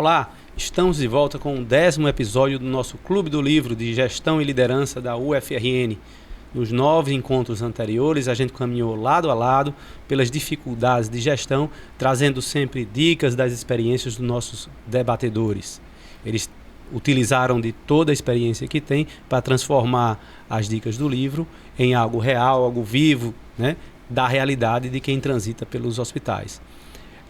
Olá, estamos de volta com o 10º episódio do nosso Clube do Livro de Gestão e Liderança da UFRN. Nos 9 encontros anteriores, a gente caminhou lado a lado pelas dificuldades de gestão, trazendo sempre dicas das experiências dos nossos debatedores. Eles utilizaram de toda a experiência que têm para transformar as dicas do livro em algo real, algo vivo, né, da realidade de quem transita pelos hospitais,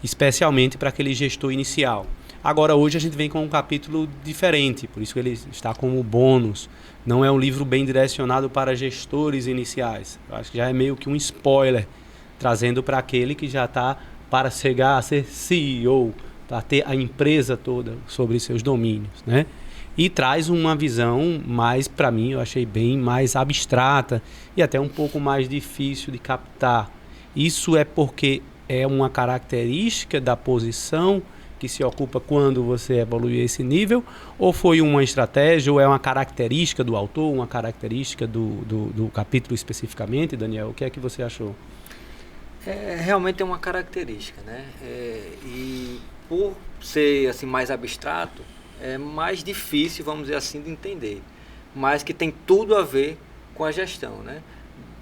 especialmente para aquele gestor inicial. Agora, hoje a gente vem com um capítulo diferente, por isso que ele está como bônus. Não é um livro bem direcionado para gestores iniciais. Eu acho que já é meio que um spoiler, trazendo para aquele que já está para chegar a ser CEO, para ter a empresa toda sobre seus domínios, né? E traz uma visão mais, para mim, eu achei bem mais abstrata e até um pouco mais difícil de captar. Isso é porque é uma característica da posição que se ocupa quando você evolui esse nível, ou foi uma estratégia, ou é uma característica do autor, uma característica do capítulo especificamente, Daniel? O que é que você achou? Realmente é uma característica, né? E por ser assim, mais abstrato, é mais difícil, vamos dizer assim, de entender, mas que tem tudo a ver com a gestão, né?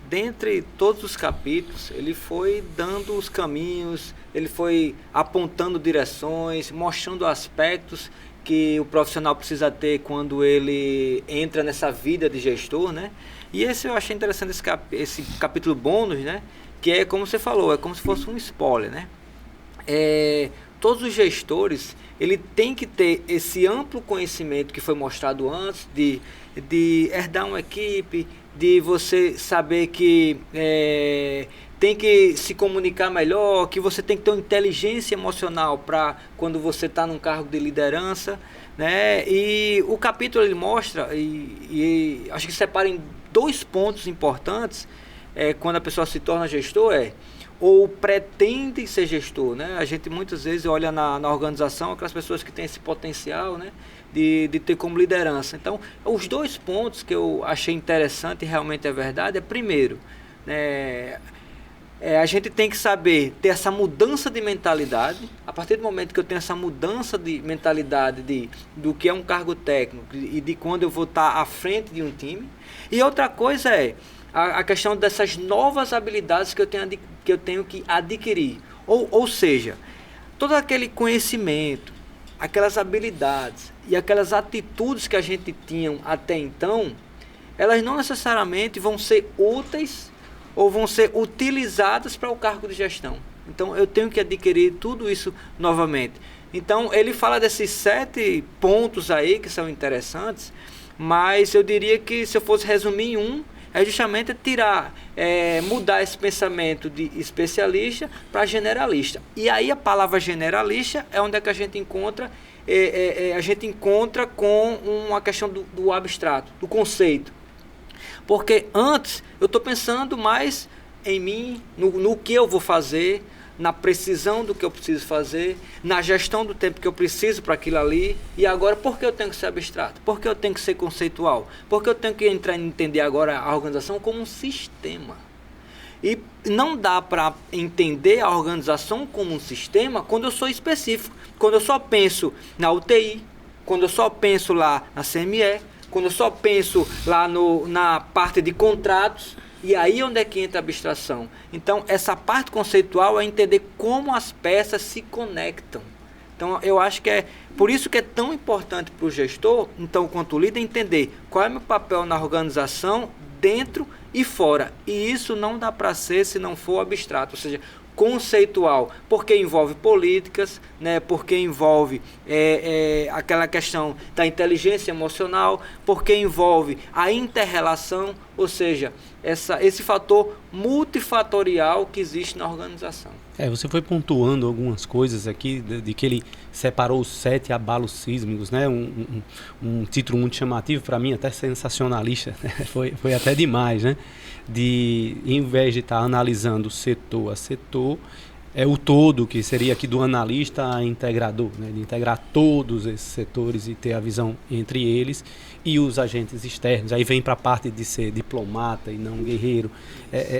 Dentre todos os capítulos, ele foi dando os caminhos, ele foi apontando direções, mostrando aspectos que o profissional precisa ter quando ele entra nessa vida de gestor, né? E esse eu achei interessante, esse capítulo bônus, né? Que é como você falou, é como se fosse um spoiler, né? Todos os gestores, ele tem que ter esse amplo conhecimento que foi mostrado antes, de herdar uma equipe, de você saber que tem que se comunicar melhor, que você tem que ter uma inteligência emocional para quando você está num cargo de liderança, né? E o capítulo ele mostra, e acho que separa em 2 pontos importantes, quando a pessoa se torna gestor, ou pretende ser gestor, né? A gente muitas vezes olha na organização aquelas pessoas que têm esse potencial, né? De ter como liderança. Então, os 2 pontos que eu achei interessante e realmente é verdade, primeiro, a gente tem que saber ter essa mudança de mentalidade. A partir do momento que eu tenho essa mudança de mentalidade do que é um cargo técnico e de quando eu vou estar à frente de um time. E outra coisa a questão dessas novas habilidades que eu tenho que adquirir. Ou seja, todo aquele conhecimento, aquelas habilidades e aquelas atitudes que a gente tinha até então, elas não necessariamente vão ser úteis ou vão ser utilizadas para o cargo de gestão. Então eu tenho que adquirir tudo isso novamente. Então ele fala desses 7 pontos aí que são interessantes, mas eu diria que se eu fosse resumir em um, é justamente mudar esse pensamento de especialista para generalista. E aí a palavra generalista é onde é que a gente encontra, com uma questão do abstrato, do conceito. Porque antes eu estou pensando mais em mim, no que eu vou fazer, na precisão do que eu preciso fazer, na gestão do tempo que eu preciso para aquilo ali. E agora, por que eu tenho que ser abstrato? Por que eu tenho que ser conceitual? Por que eu tenho que entender agora a organização como um sistema? E não dá para entender a organização como um sistema quando eu sou específico, quando eu só penso na UTI, quando eu só penso lá na CME, quando eu só penso lá na parte de contratos. E aí onde é que entra a abstração? Então, essa parte conceitual é entender como as peças se conectam. Então, eu acho que por isso que é tão importante para o gestor, então, quanto líder, entender qual é o meu papel na organização, dentro e fora. E isso não dá para ser se não for abstrato, ou seja, conceitual, porque envolve políticas, né? Porque envolve aquela questão da inteligência emocional, porque envolve a inter-relação, ou seja, esse fator multifatorial que existe na organização. Você foi pontuando algumas coisas aqui, de que ele separou os 7 abalos sísmicos, né? Um título muito chamativo, para mim até sensacionalista, né? Foi até demais, né? Em vez de estar analisando setor a setor, o todo, que seria aqui do analista a integrador, né? De integrar todos esses setores e ter a visão entre eles e os agentes externos. Aí vem para a parte de ser diplomata e não guerreiro.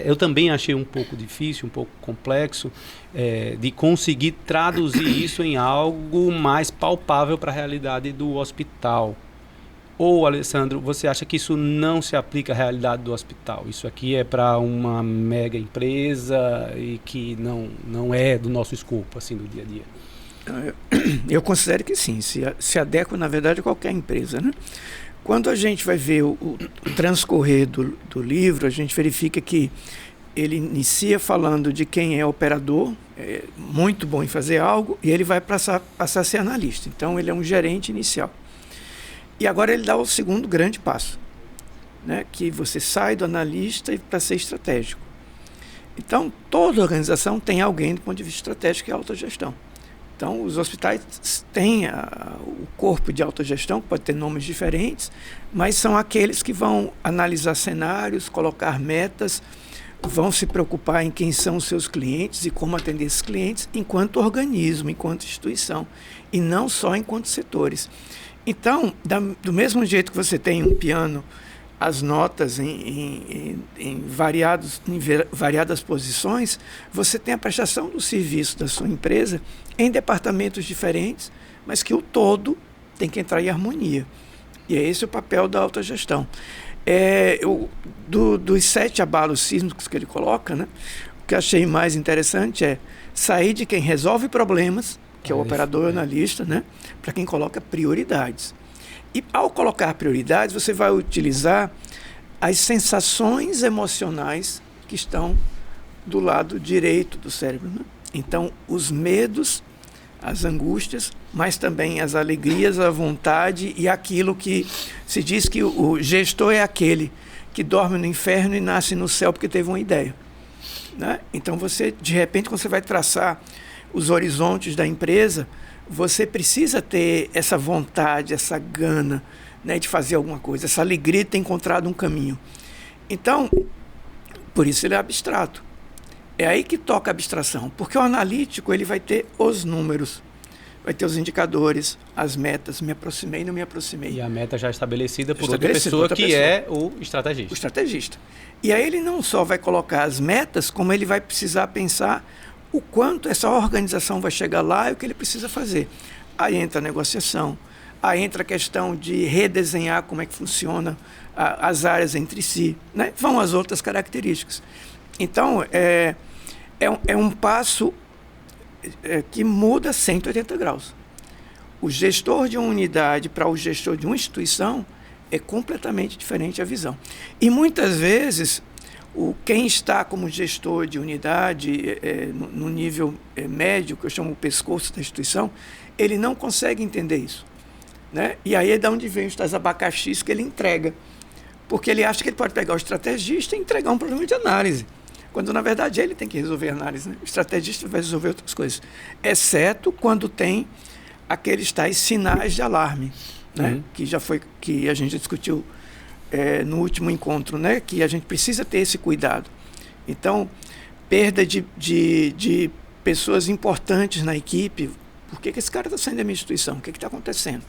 Eu também achei um pouco difícil, um pouco complexo, de conseguir traduzir isso em algo mais palpável para a realidade do hospital. Ou, Alessandro, você acha que isso não se aplica à realidade do hospital? Isso aqui é para uma mega empresa e que não é do nosso escopo, assim, do dia a dia? Eu considero que sim, se adequa, na verdade, a qualquer empresa, né? Quando a gente vai ver o transcorrer do livro, a gente verifica que ele inicia falando de quem é operador, é muito bom em fazer algo, e ele vai passar a ser analista. Então, ele é um gerente inicial. E agora ele dá o segundo grande passo, né? Que você sai do analista para ser estratégico. Então, toda organização tem alguém do ponto de vista estratégico, que é a autogestão. Então, os hospitais têm o corpo de autogestão, que pode ter nomes diferentes, mas são aqueles que vão analisar cenários, colocar metas, vão se preocupar em quem são os seus clientes e como atender esses clientes enquanto organismo, enquanto instituição, e não só enquanto setores. Então, do mesmo jeito que você tem um piano, as notas em variadas posições, você tem a prestação do serviço da sua empresa em departamentos diferentes, mas que o todo tem que entrar em harmonia. E é esse o papel da autogestão. Dos 7 abalos sísmicos que ele coloca, né, o que eu achei mais interessante é sair de quem resolve problemas, que é o operador analista, né, para quem coloca prioridades. E ao colocar prioridades, você vai utilizar as sensações emocionais que estão do lado direito do cérebro, né? Então, os medos, as angústias, mas também as alegrias, a vontade e aquilo que se diz que o gestor é aquele que dorme no inferno e nasce no céu porque teve uma ideia, né? Então, de repente, quando você vai traçar os horizontes da empresa, você precisa ter essa vontade, essa gana, né, de fazer alguma coisa, essa alegria de ter encontrado um caminho. Então, por isso ele é abstrato. É aí que toca a abstração, porque o analítico ele vai ter os números, vai ter os indicadores, as metas, me aproximei, não me aproximei. E a meta já estabelecida por outra pessoa, que é o estrategista. O estrategista. E aí ele não só vai colocar as metas, como ele vai precisar pensar o quanto essa organização vai chegar lá e o que ele precisa fazer. Aí entra a negociação, aí entra a questão de redesenhar como é que funciona as áreas entre si, né? Vão as outras características. Então, é um passo que muda 180 graus. O gestor de uma unidade para o gestor de uma instituição é completamente diferente a visão. E muitas vezes, quem está como gestor de unidade no nível médio, que eu chamo o pescoço da instituição, ele não consegue entender isso, né? E aí é de onde vem os tais abacaxis que ele entrega. Porque ele acha que ele pode pegar o estrategista e entregar um problema de análise, quando na verdade ele tem que resolver a análise, né? O estrategista vai resolver outras coisas, exceto quando tem aqueles tais sinais de alarme, né? Que a gente discutiu no último encontro, né? Que a gente precisa ter esse cuidado. Então, perda de pessoas importantes na equipe. Por que esse cara está saindo da minha instituição? O que está acontecendo,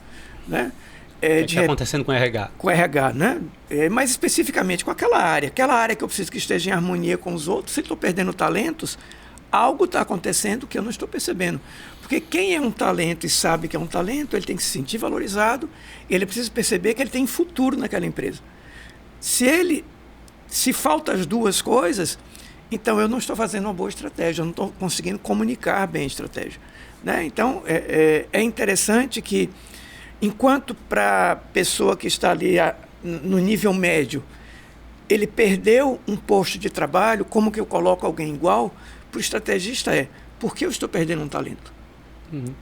né? O que está acontecendo com o RH? Com o RH, né? Mais especificamente com aquela área que eu preciso que esteja em harmonia com os outros. Se eu estou perdendo talentos, algo está acontecendo que eu não estou percebendo. Porque quem é um talento e sabe que é um talento, ele tem que se sentir valorizado e ele precisa perceber que ele tem futuro naquela empresa. Se faltam as duas coisas, então eu não estou fazendo uma boa estratégia, eu não estou conseguindo comunicar bem a estratégia, né? Então, é interessante que, enquanto para a pessoa que está ali no nível médio, ele perdeu um posto de trabalho, como que eu coloco alguém igual? Para o estrategista por que eu estou perdendo um talento?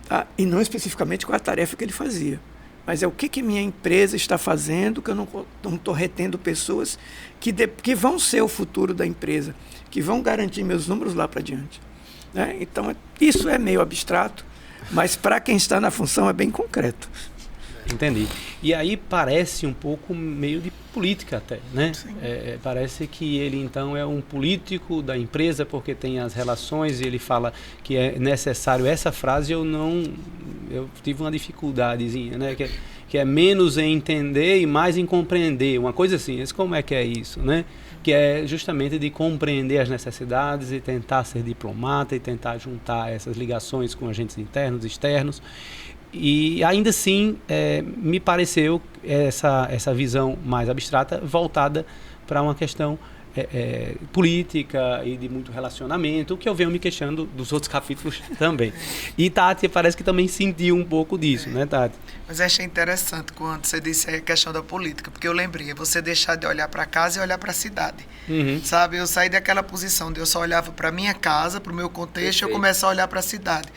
Tá? E não especificamente qual a tarefa que ele fazia, mas o que minha empresa está fazendo que eu não estou retendo pessoas que vão ser o futuro da empresa, que vão garantir meus números lá para diante, né? Então, isso é meio abstrato, mas para quem está na função é bem concreto. Entendi. E aí parece um pouco meio de política até, né? Parece que ele então é um político da empresa porque tem as relações e ele fala que é necessário. Essa frase eu tive uma dificuldadezinha, né? Que é menos em entender e mais em compreender, uma coisa assim. Como é que é isso, né? Que é justamente de compreender as necessidades e tentar ser diplomata e tentar juntar essas ligações com agentes internos e externos. E ainda assim, me pareceu essa visão mais abstrata voltada para uma questão política e de muito relacionamento, o que eu venho me questionando dos outros capítulos também. E Tati parece que também sentiu um pouco disso, né, Tati? Mas eu achei interessante quando você disse a questão da política, porque eu lembrei, você deixar de olhar para casa e olhar para a cidade. Sabe, eu saí daquela posição de eu só olhava para minha casa, para o meu contexto, e eu começo a olhar para a cidade.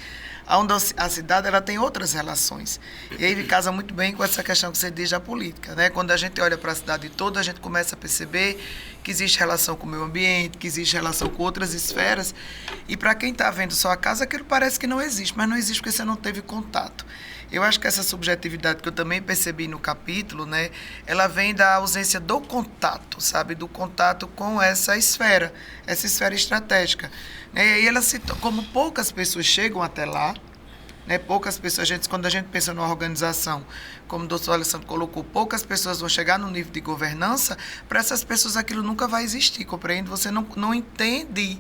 Onde a cidade ela tem outras relações. E aí casa muito bem com essa questão que você diz da política, né? Quando a gente olha para a cidade toda, a gente começa a perceber que existe relação com o meio ambiente, que existe relação com outras esferas. E para quem está vendo só a casa, aquilo parece que não existe, mas não existe porque você não teve contato. Eu acho que essa subjetividade que eu também percebi no capítulo, né, ela vem da ausência do contato, sabe? Do contato com essa esfera estratégica. E aí ela como poucas pessoas chegam até lá, né, poucas pessoas, quando a gente pensa numa organização, como o doutor Alessandro colocou, poucas pessoas vão chegar no nível de governança, para essas pessoas aquilo nunca vai existir, compreende? Você não entende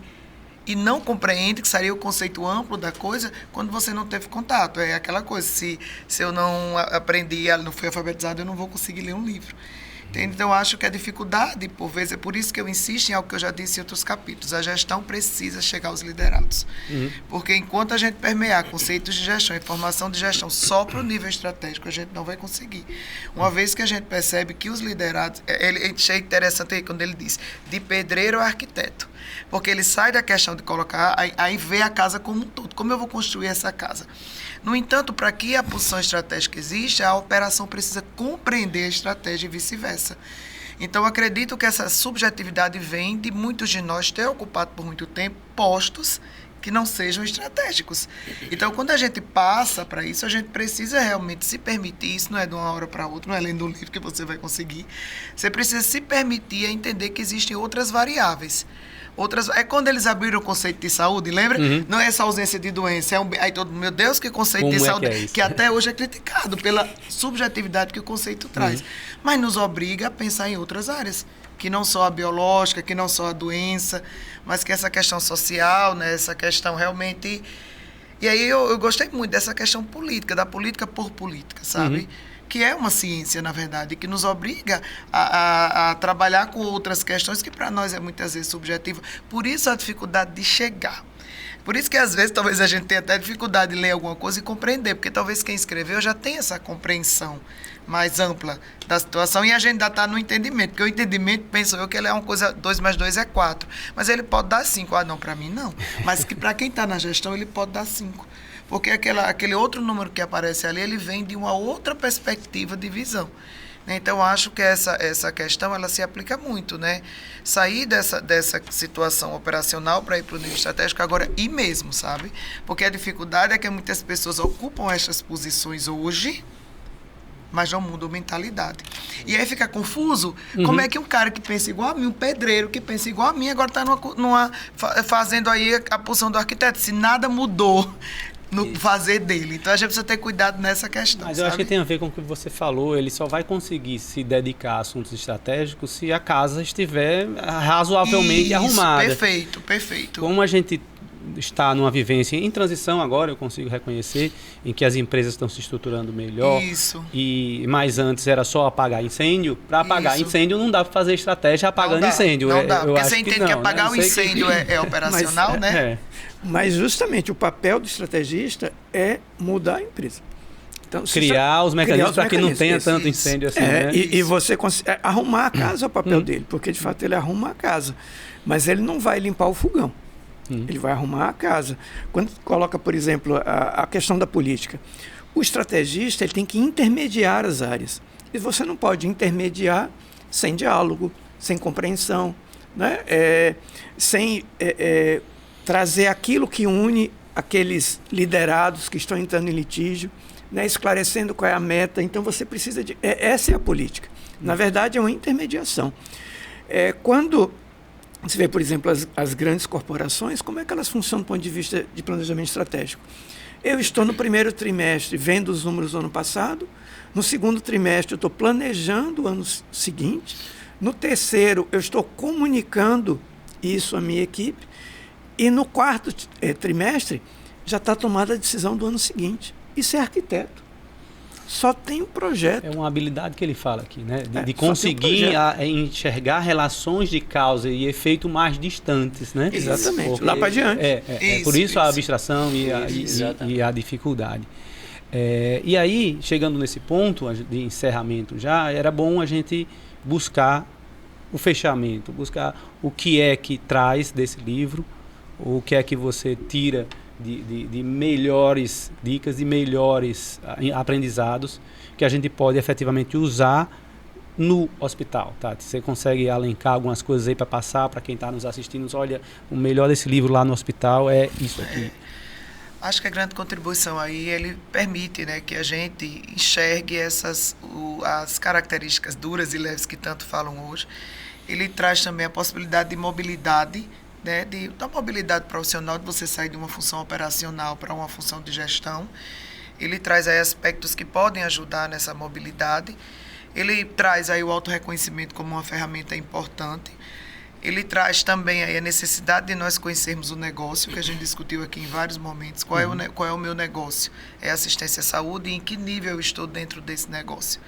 e não compreende, que seria o conceito amplo da coisa, quando você não teve contato. É aquela coisa, se eu não aprendi, não fui alfabetizado, eu não vou conseguir ler um livro. Então, eu acho que a dificuldade, por vezes, é por isso que eu insisto em algo que eu já disse em outros capítulos, a gestão precisa chegar aos liderados. Porque enquanto a gente permear conceitos de gestão e formação de gestão só para o nível estratégico, a gente não vai conseguir. Uma vez que a gente percebe que os liderados, ele achei interessante aí quando ele diz, de pedreiro a arquiteto. Porque ele sai da questão de colocar, aí vê a casa como um todo. Como eu vou construir essa casa? No entanto, para que a posição estratégica exista, a operação precisa compreender a estratégia e vice-versa. Então, acredito que essa subjetividade vem de muitos de nós ter ocupado por muito tempo postos que não sejam estratégicos. Então, quando a gente passa para isso, a gente precisa realmente se permitir, isso não é de uma hora para outra, não é lendo um livro que você vai conseguir, você precisa se permitir a entender que existem outras variáveis. É quando eles abriram o conceito de saúde, lembra? Não é essa ausência de doença. Aí todo meu Deus, que conceito de saúde, que até hoje é criticado pela subjetividade que o conceito traz. Mas nos obriga a pensar em outras áreas, que não só a biológica, que não só a doença, mas que essa questão social, né, essa questão realmente... E aí eu gostei muito dessa questão política, da política por política, sabe? Que é uma ciência, na verdade, que nos obriga a trabalhar com outras questões que para nós é muitas vezes subjetiva. Por isso a dificuldade de chegar. Por isso que às vezes talvez a gente tenha até dificuldade de ler alguma coisa e compreender, porque talvez quem escreveu já tenha essa compreensão mais ampla da situação e a gente ainda está no entendimento, porque o entendimento, penso eu, que ele é uma coisa, 2 mais 2 é 4, mas ele pode dar 5, não, para mim não, mas que para quem está na gestão ele pode dar 5. Porque aquele outro número que aparece ali, ele vem de uma outra perspectiva de visão. Então, acho que essa questão ela se aplica muito, né? Sair dessa situação operacional para ir para o nível estratégico agora e mesmo, sabe? Porque a dificuldade é que muitas pessoas ocupam essas posições hoje, mas não mudam a mentalidade. E aí fica confuso como é que um cara que pensa igual a mim, um pedreiro que pensa igual a mim, agora está fazendo aí a posição do arquiteto, se nada mudou no fazer dele. Então a gente precisa ter cuidado nessa questão. Mas eu acho que tem a ver com o que você falou, ele só vai conseguir se dedicar a assuntos estratégicos se a casa estiver razoavelmente arrumada. Perfeito. Como a gente está numa vivência em transição agora, eu consigo reconhecer, em que as empresas estão se estruturando melhor. Isso. Mas antes era só apagar incêndio. Para apagar incêndio não dá para fazer estratégia apagando incêndio. Não dá, porque você entende que apagar o incêndio é operacional, mas, né? Mas justamente o papel do estrategista é mudar a empresa. Então, criar os mecanismos para que não tenha tanto incêndio assim. Né? E você arrumar a casa é o papel dele, porque de fato ele arruma a casa. Mas ele não vai limpar o fogão. Ele vai arrumar a casa. Quando coloca, por exemplo, a questão da política, o estrategista ele tem que intermediar as áreas. E você não pode intermediar sem diálogo, sem compreensão, né? Sem trazer aquilo que une aqueles liderados que estão entrando em litígio né, esclarecendo qual é a meta. Então, você precisa de... essa é a política. Na verdade, é uma intermediação. Quando você vê, por exemplo, as grandes corporações, como é que elas funcionam do ponto de vista de planejamento estratégico? Eu estou no primeiro trimestre vendo os números do ano passado, no segundo trimestre eu estou planejando o ano seguinte, no terceiro eu estou comunicando isso à minha equipe, e no quarto trimestre já está tomada a decisão do ano seguinte. Isso é arquiteto. Só tem um projeto. É uma habilidade que ele fala aqui, né? De conseguir enxergar relações de causa e efeito mais distantes, né? Exatamente. Porque lá para adiante. Por isso a abstração e a dificuldade. E aí, chegando nesse ponto de encerramento já, era bom a gente buscar o fechamento, buscar o que é que traz desse livro, o que é que você tira de melhores dicas, de melhores aprendizados que a gente pode efetivamente usar no hospital, tá? Você consegue elencar algumas coisas aí para passar para quem está nos assistindo? Olha, o melhor desse livro lá no hospital é isso aqui. Acho que a grande contribuição aí, ele permite, né, que a gente enxergue as características duras e leves que tanto falam hoje. Ele traz também a possibilidade de mobilidade, né, da mobilidade profissional, de você sair de uma função operacional para uma função de gestão. Ele traz aí aspectos que podem ajudar nessa mobilidade. Ele traz aí o autorreconhecimento como uma ferramenta importante. Ele traz também aí a necessidade de nós conhecermos o negócio, que a gente discutiu aqui em vários momentos. Qual é o meu negócio? É assistência à saúde e em que nível eu estou dentro desse negócio?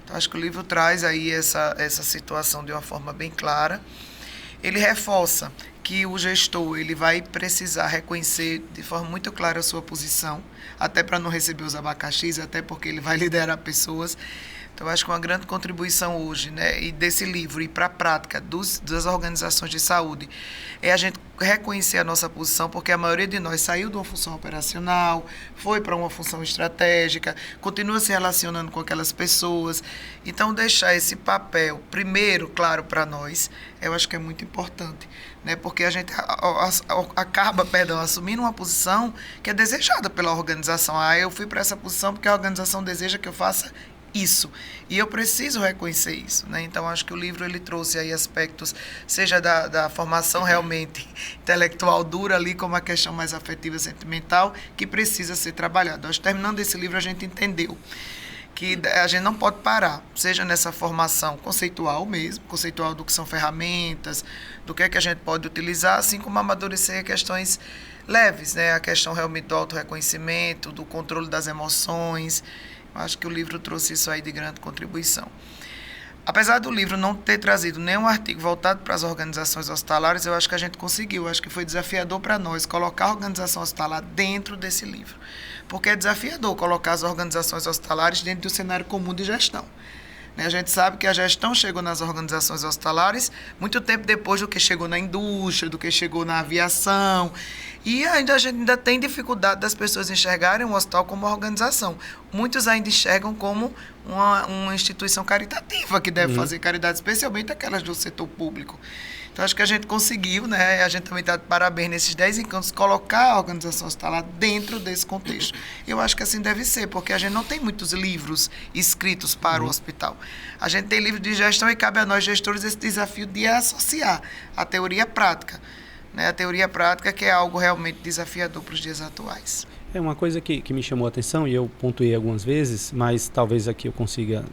Então, acho que o livro traz aí essa situação de uma forma bem clara. Ele reforça que o gestor ele vai precisar reconhecer de forma muito clara a sua posição, até para não receber os abacaxis, até porque ele vai liderar pessoas. Então, acho que uma grande contribuição hoje, né, e desse livro e para a prática das organizações de saúde é a gente reconhecer a nossa posição, porque a maioria de nós saiu de uma função operacional, foi para uma função estratégica, continua se relacionando com aquelas pessoas. Então, deixar esse papel, primeiro, claro, para nós, eu acho que é muito importante, né, porque a gente acaba, assumindo uma posição que é desejada pela organização. Eu fui para essa posição porque a organização deseja que eu faça isso, e eu preciso reconhecer isso, né? Então, acho que o livro ele trouxe aí aspectos, seja da formação realmente intelectual dura ali, como a questão mais afetiva e sentimental, que precisa ser trabalhado. Acho que terminando esse livro a gente entendeu que a gente não pode parar, seja nessa formação conceitual mesmo, conceitual do que são ferramentas, do que é que a gente pode utilizar, assim como amadurecer questões leves, né? A questão realmente do autorreconhecimento, do controle das emoções. Acho que o livro trouxe isso aí de grande contribuição. Apesar do livro não ter trazido nenhum artigo voltado para as organizações hospitalares, eu acho que a gente conseguiu. Acho que foi desafiador para nós colocar a organização hospitalar dentro desse livro. Porque é desafiador colocar as organizações hospitalares dentro do cenário comum de gestão. A gente sabe que a gestão chegou nas organizações hospitalares muito tempo depois do que chegou na indústria, do que chegou na aviação. E a gente ainda tem dificuldade das pessoas enxergarem o hospital como uma organização. Muitos ainda enxergam como uma instituição caritativa que deve fazer caridade, especialmente aquelas do setor público. Então, acho que a gente conseguiu, né? A gente também está de parabéns nesses 10 encontros, colocar a organização hospitalar dentro desse contexto. Eu acho que assim deve ser, porque a gente não tem muitos livros escritos para o hospital. A gente tem livros de gestão e cabe a nós, gestores, esse desafio de associar a teoria à prática. Né? A teoria prática que é algo realmente desafiador para os dias atuais. É uma coisa que me chamou a atenção, e eu pontuei algumas vezes, mas talvez aqui eu consiga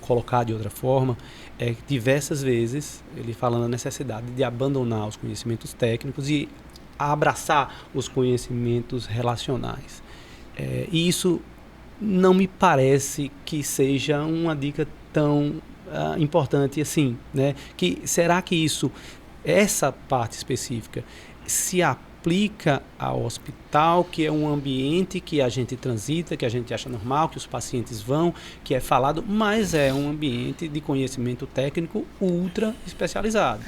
colocar de outra forma, é que diversas vezes ele fala na necessidade de abandonar os conhecimentos técnicos e abraçar os conhecimentos relacionais. E isso não me parece que seja uma dica tão importante assim, né? Será que essa parte específica se aplica ao hospital, que é um ambiente que a gente transita, que a gente acha normal, que os pacientes vão, que é falado, mas é um ambiente de conhecimento técnico ultra especializado.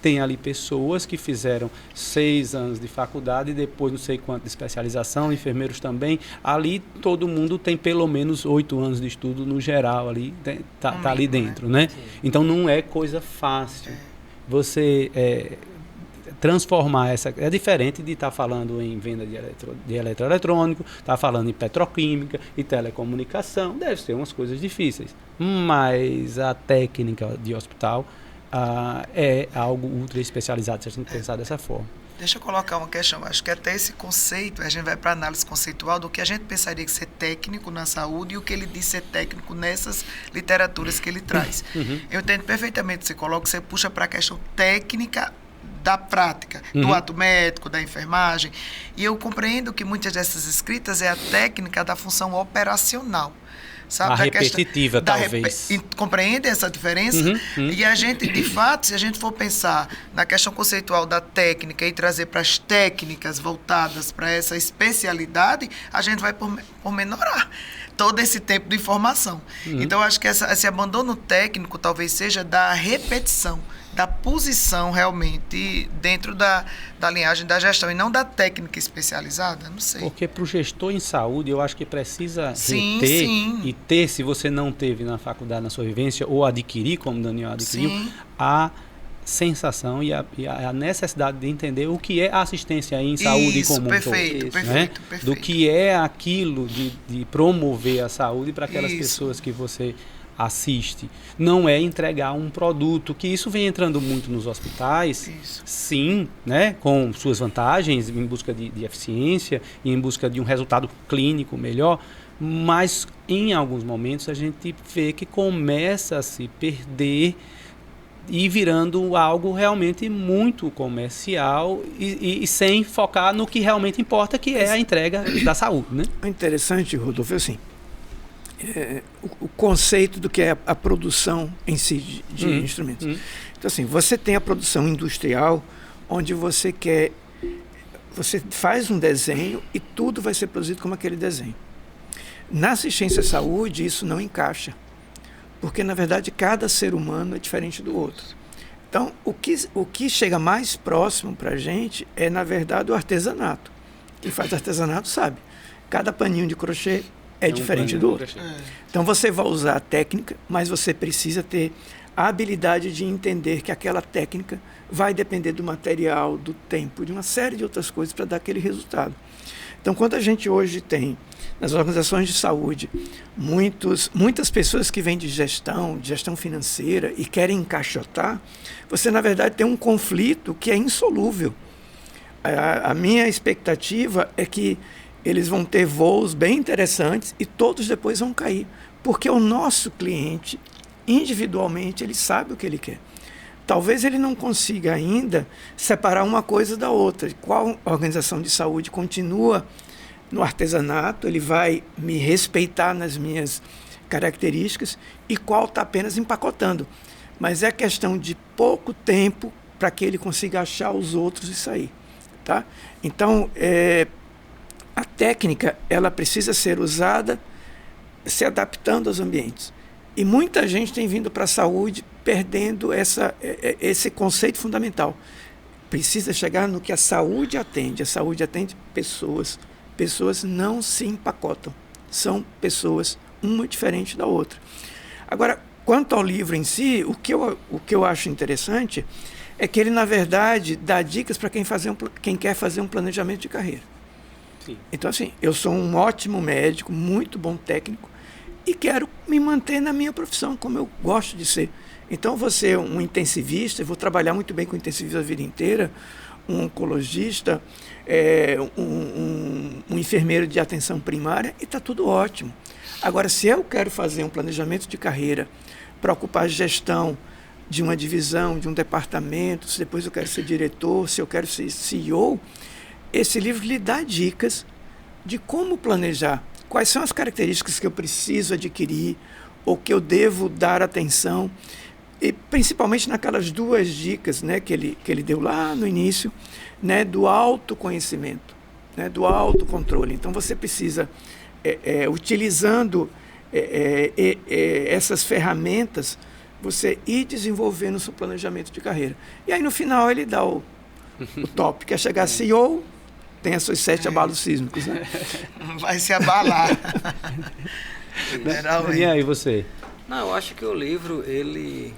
Tem ali pessoas que fizeram 6 anos de faculdade e depois não sei quanto de especialização, enfermeiros também. Ali todo mundo tem pelo menos 8 anos de estudo no geral, ali tá ali dentro, né? Então não é coisa fácil. Você transformar essa... É diferente de estar falando em venda de eletroeletrônico, estar falando em petroquímica e telecomunicação. Deve ser umas coisas difíceis. Mas a técnica de hospital é algo ultra especializado, se a gente pensar dessa forma. Deixa eu colocar uma questão. Acho que até esse conceito, a gente vai para a análise conceitual do que a gente pensaria que ser técnico na saúde e o que ele diz ser técnico nessas literaturas que ele traz. Eu entendo perfeitamente o que você coloca, você puxa para a questão técnica da prática, do ato médico, da enfermagem. E eu compreendo que muitas dessas escritas é a técnica da função operacional. Sabe? A repetitiva, talvez. Compreende essa diferença? E a gente, de fato, se a gente for pensar na questão conceitual da técnica e trazer para as técnicas voltadas para essa especialidade, a gente vai pormenorar todo esse tempo de formação. Então, eu acho que esse abandono técnico talvez seja da repetição, da posição realmente dentro da linhagem da gestão e não da técnica especializada, não sei. Porque para o gestor em saúde, eu acho que precisa reter e ter, se você não teve na faculdade, na sua vivência, ou adquirir, como o Daniel adquiriu, a sensação e a necessidade de entender o que é assistência em saúde como um todo. Perfeito. Do que é aquilo de promover a saúde para aquelas pessoas que você assiste. Não é entregar um produto, que isso vem entrando muito nos hospitais, sim, né, com suas vantagens, em busca de eficiência e em busca de um resultado clínico melhor, mas em alguns momentos a gente vê que começa a se perder e virando algo realmente muito comercial e sem focar no que realmente importa, que é a entrega da saúde, né? O interessante, Rodolfo, é assim, o conceito do que é a produção em si de instrumentos. Então, assim, você tem a produção industrial, onde você faz um desenho e tudo vai ser produzido como aquele desenho. Na assistência à saúde, isso não encaixa, porque, na verdade, cada ser humano é diferente do outro. Então, o que chega mais próximo para a gente é, na verdade, o artesanato. Quem faz artesanato sabe. Cada paninho de crochê é diferente do outro. Então, você vai usar a técnica, mas você precisa ter a habilidade de entender que aquela técnica vai depender do material, do tempo, de uma série de outras coisas para dar aquele resultado. Então, quando a gente hoje tem, nas organizações de saúde, muitas pessoas que vêm de gestão financeira e querem encaixotar, você, na verdade, tem um conflito que é insolúvel. A minha expectativa é que eles vão ter voos bem interessantes e todos depois vão cair, porque o nosso cliente, individualmente, ele sabe o que ele quer. Talvez ele não consiga ainda separar uma coisa da outra. Qual organização de saúde continua no artesanato, ele vai me respeitar nas minhas características, e qual está apenas empacotando. Mas é questão de pouco tempo para que ele consiga achar os outros e sair. Tá? Então, a técnica, ela precisa ser usada se adaptando aos ambientes. E muita gente tem vindo para a saúde perdendo esse conceito fundamental. Precisa chegar no que a saúde atende. A saúde atende pessoas. Pessoas não se empacotam. São pessoas, uma diferente da outra. Agora, quanto ao livro em si, o que eu acho interessante é que ele, na verdade, dá dicas para quem quer fazer um planejamento de carreira. Sim. Então, assim, eu sou um ótimo médico, muito bom técnico, e quero me manter na minha profissão, como eu gosto de ser. Então, eu vou ser um intensivista, eu vou trabalhar muito bem com intensivista a vida inteira, um oncologista, um enfermeiro de atenção primária, e está tudo ótimo. Agora, se eu quero fazer um planejamento de carreira para ocupar a gestão de uma divisão, de um departamento, se depois eu quero ser diretor, se eu quero ser CEO, esse livro lhe dá dicas de como planejar, quais são as características que eu preciso adquirir ou que eu devo dar atenção, e principalmente naquelas duas dicas, né, que ele deu lá no início, né, do autoconhecimento, né, do autocontrole. Então você precisa, utilizando essas ferramentas, você ir desenvolvendo o seu planejamento de carreira. E aí no final ele dá o top, que é chegar a CEO, tem os seus 7 abalos sísmicos, né? Vai se abalar. E aí, você? Não, eu acho que o livro, ele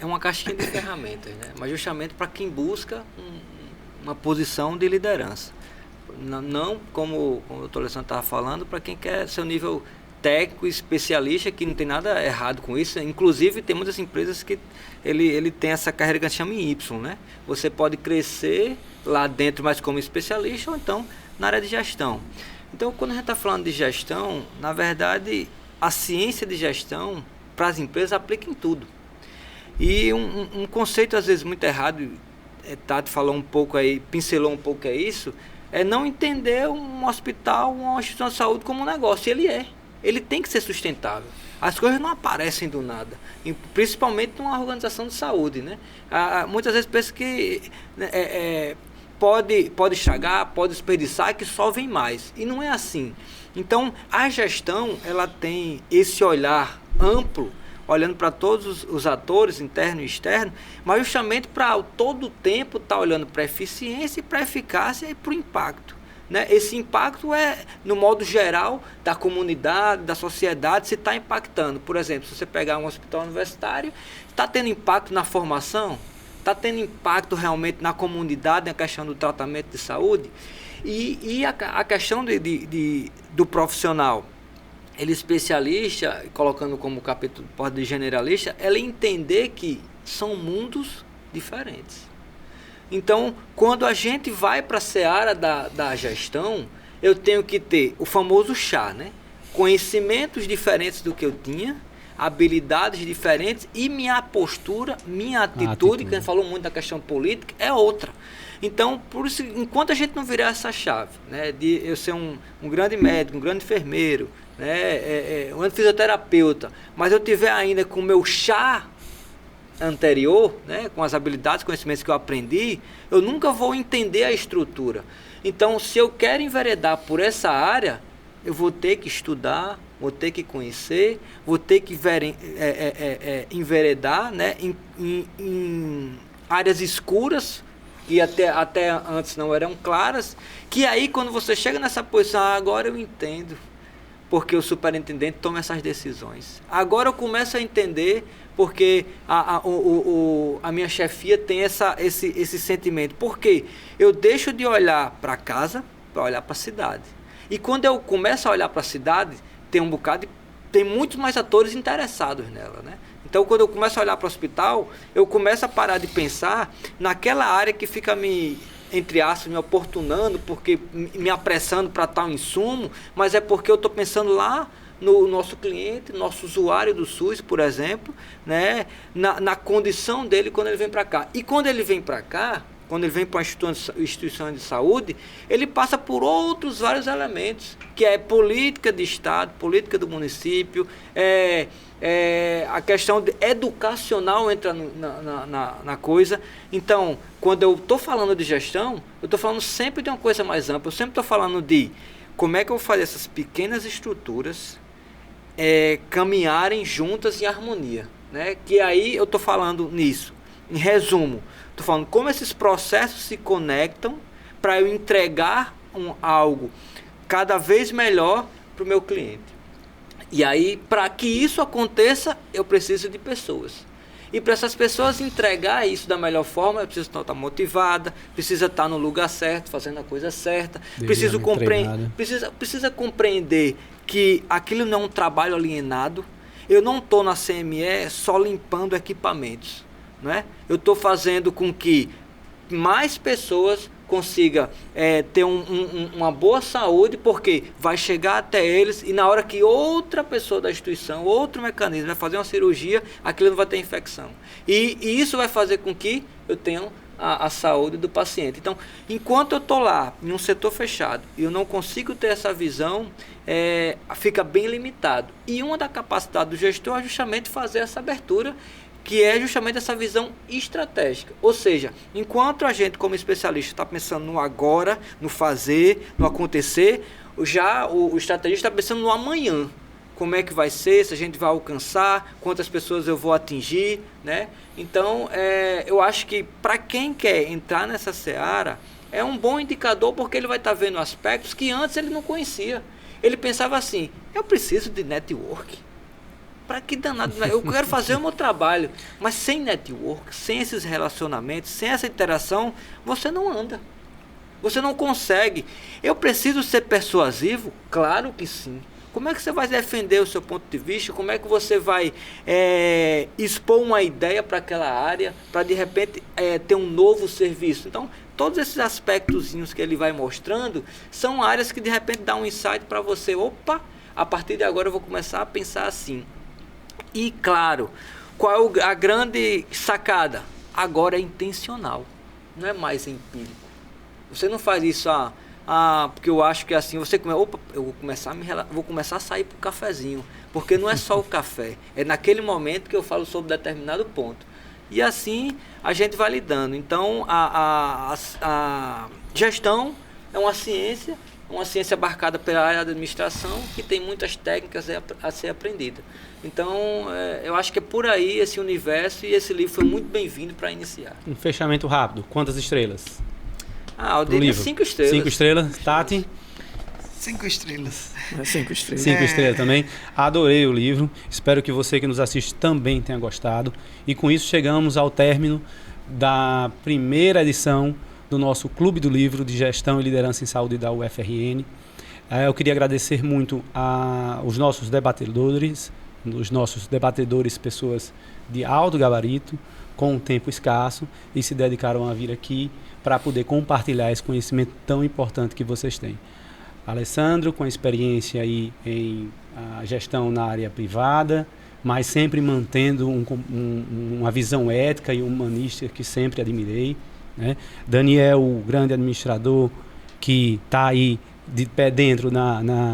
é uma caixinha de ferramentas, né? Mas justamente para quem busca uma posição de liderança. Não como o doutor Alessandro estava falando, para quem quer seu nível técnico, especialista, que não tem nada errado com isso. Inclusive, tem muitas empresas que ele tem essa carreira que a gente chama em Y, né? Você pode crescer lá dentro, mas como especialista, ou então na área de gestão. Então, quando a gente está falando de gestão, na verdade, a ciência de gestão para as empresas aplica em tudo. E um conceito, às vezes, muito errado, Tati falou um pouco aí, pincelou um pouco isso, é não entender um hospital, uma instituição de saúde como um negócio. Ele tem que ser sustentável. As coisas não aparecem do nada, principalmente numa organização de saúde, né? Muitas vezes pensa que pode estragar, pode desperdiçar, que só vem mais. E não é assim. Então, a gestão, ela tem esse olhar amplo, olhando para todos os atores, interno e externo, mas justamente para todo o tempo estar olhando para a eficiência, para a eficácia e para o impacto. Né? Esse impacto é, no modo geral, da comunidade, da sociedade, se está impactando. Por exemplo, se você pegar um hospital universitário, está tendo impacto na formação, está tendo impacto realmente na comunidade, na questão do tratamento de saúde. E a questão do profissional, ele especialista, colocando como capítulo de generalista, ela entender que são mundos diferentes. Então, quando a gente vai para a seara da gestão, eu tenho que ter o famoso chá, né? Conhecimentos diferentes do que eu tinha, habilidades diferentes e minha postura, minha atitude, que a gente falou muito da questão política, é outra. Então, por isso, enquanto a gente não virar essa chave, né, de eu ser um grande médico, um grande enfermeiro, né, um grande fisioterapeuta, mas eu tiver ainda com o meu chá anterior, né, com as habilidades, conhecimentos que eu aprendi, eu nunca vou entender a estrutura. Então, se eu quero enveredar por essa área, eu vou ter que estudar, vou ter que conhecer, vou ter que enveredar, né, em áreas escuras, que até antes não eram claras, que aí quando você chega nessa posição, agora eu entendo porque o superintendente toma essas decisões. Agora eu começo a entender porque a minha chefia tem esse sentimento. Porque eu deixo de olhar para casa para olhar para a cidade. E quando eu começo a olhar para a cidade, tem muitos mais atores interessados nela, né? Então, quando eu começo a olhar para o hospital, eu começo a parar de pensar naquela área que fica entre aspas, me oportunando, porque me apressando para tal insumo, mas é porque eu estou pensando lá no nosso cliente, nosso usuário do SUS, por exemplo, né, na condição dele quando ele vem para cá. E quando ele vem para cá, quando ele vem para uma instituição de saúde, ele passa por outros vários elementos, que é política de Estado, política do município, a questão educacional entra na coisa. Então, quando eu estou falando de gestão, eu estou falando sempre de uma coisa mais ampla. Eu sempre estou falando de como é que eu vou fazer essas pequenas estruturas caminharem juntas em harmonia, né? Que aí eu estou falando nisso. Em resumo, estou falando como esses processos se conectam para eu entregar algo cada vez melhor para o meu cliente. E aí, para que isso aconteça, eu preciso de pessoas. E para essas pessoas entregar isso da melhor forma, eu preciso estar motivada, precisa estar no lugar certo, fazendo a coisa certa, precisa compreender que aquilo não é um trabalho alienado. Eu não estou na CME só limpando equipamentos, né? Eu estou fazendo com que mais pessoas consiga ter uma boa saúde, porque vai chegar até eles e na hora que outra pessoa da instituição, outro mecanismo vai fazer uma cirurgia, aquilo não vai ter infecção. E isso vai fazer com que eu tenha a saúde do paciente. Então, enquanto eu estou lá, em um setor fechado, e eu não consigo ter essa visão, fica bem limitado. E uma da capacidade do gestor é justamente fazer essa abertura, que é justamente essa visão estratégica. Ou seja, enquanto a gente, como especialista, está pensando no agora, no fazer, no acontecer, já o estrategista está pensando no amanhã. Como é que vai ser, se a gente vai alcançar, quantas pessoas eu vou atingir, né? Então, eu acho que para quem quer entrar nessa seara, é um bom indicador, porque ele vai estar vendo aspectos que antes ele não conhecia. Ele pensava assim, eu preciso de network. para que danado, eu quero fazer o meu trabalho, mas sem network, sem esses relacionamentos, sem essa interação, você não anda. Você não consegue. Eu preciso ser persuasivo? Claro que sim. Como é que você vai defender o seu ponto de vista? Como é que você vai expor uma ideia para aquela área, para de repente ter um novo serviço? Então, todos esses aspectozinhos que ele vai mostrando são áreas que de repente dá um insight para você. Opa, a partir de agora eu vou começar a pensar assim. E claro, qual é a grande sacada? Agora é intencional, não é mais empírico. Você não faz isso porque eu acho que assim, eu vou começar a sair pro cafezinho, porque não é só o café, é naquele momento que eu falo sobre determinado ponto. E assim a gente vai lidando. Então a gestão é uma ciência abarcada pela área da administração, que tem muitas técnicas a ser aprendida. Então eu acho que é por aí esse universo, e esse livro foi muito bem-vindo para iniciar. Um fechamento rápido, quantas estrelas? Eu diria 5 estrelas. 5 estrelas. Tati? 5 estrelas. 5 estrelas. 5 estrelas também. Adorei o livro. Espero que você que nos assiste também tenha gostado. E com isso chegamos ao término da primeira edição do nosso Clube do Livro de Gestão e Liderança em Saúde da UFRN. Eu queria agradecer muito aos nossos debatedores, pessoas de alto gabarito, com um tempo escasso, e se dedicaram a vir aqui para poder compartilhar esse conhecimento tão importante que vocês têm. Alessandro, com experiência aí em gestão na área privada, mas sempre mantendo uma visão ética e humanista que sempre admirei, né? Daniel, o grande administrador que está aí de pé dentro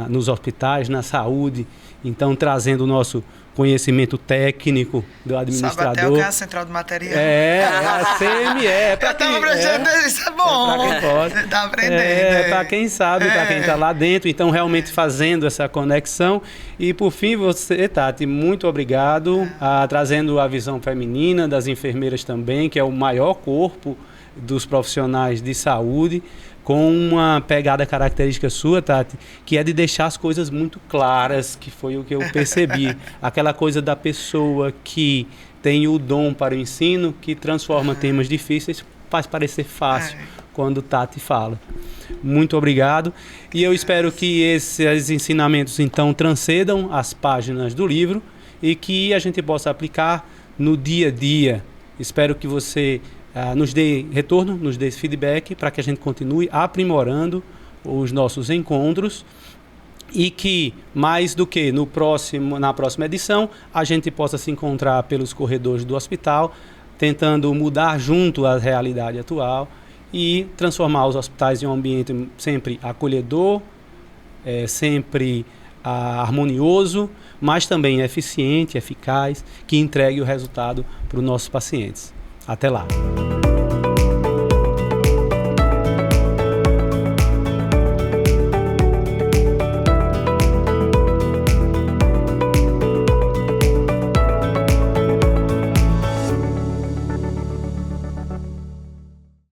nos hospitais, na saúde, então trazendo o nosso conhecimento técnico do administrador. Sabe até o que é a central de material. A CME. Eu estava aprendendo isso, é bom. Para quem pode. Você está aprendendo. Para quem sabe, para quem está lá dentro. Então, realmente fazendo essa conexão. E, por fim, você, Tati, muito obrigado. Trazendo a visão feminina das enfermeiras também, que é o maior corpo dos profissionais de saúde, com uma pegada característica sua, Tati, que é de deixar as coisas muito claras, que foi o que eu percebi. Aquela coisa da pessoa que tem o dom para o ensino, que transforma temas difíceis, faz parecer fácil quando Tati fala. Muito obrigado. E eu espero que esses ensinamentos, então, transcendam as páginas do livro e que a gente possa aplicar no dia a dia. Espero que você nos dê retorno, nos dê feedback para que a gente continue aprimorando os nossos encontros e que, mais do que na próxima edição, a gente possa se encontrar pelos corredores do hospital, tentando mudar junto à realidade atual e transformar os hospitais em um ambiente sempre acolhedor, sempre harmonioso, mas também eficiente, eficaz, que entregue o resultado para os nossos pacientes. Até lá!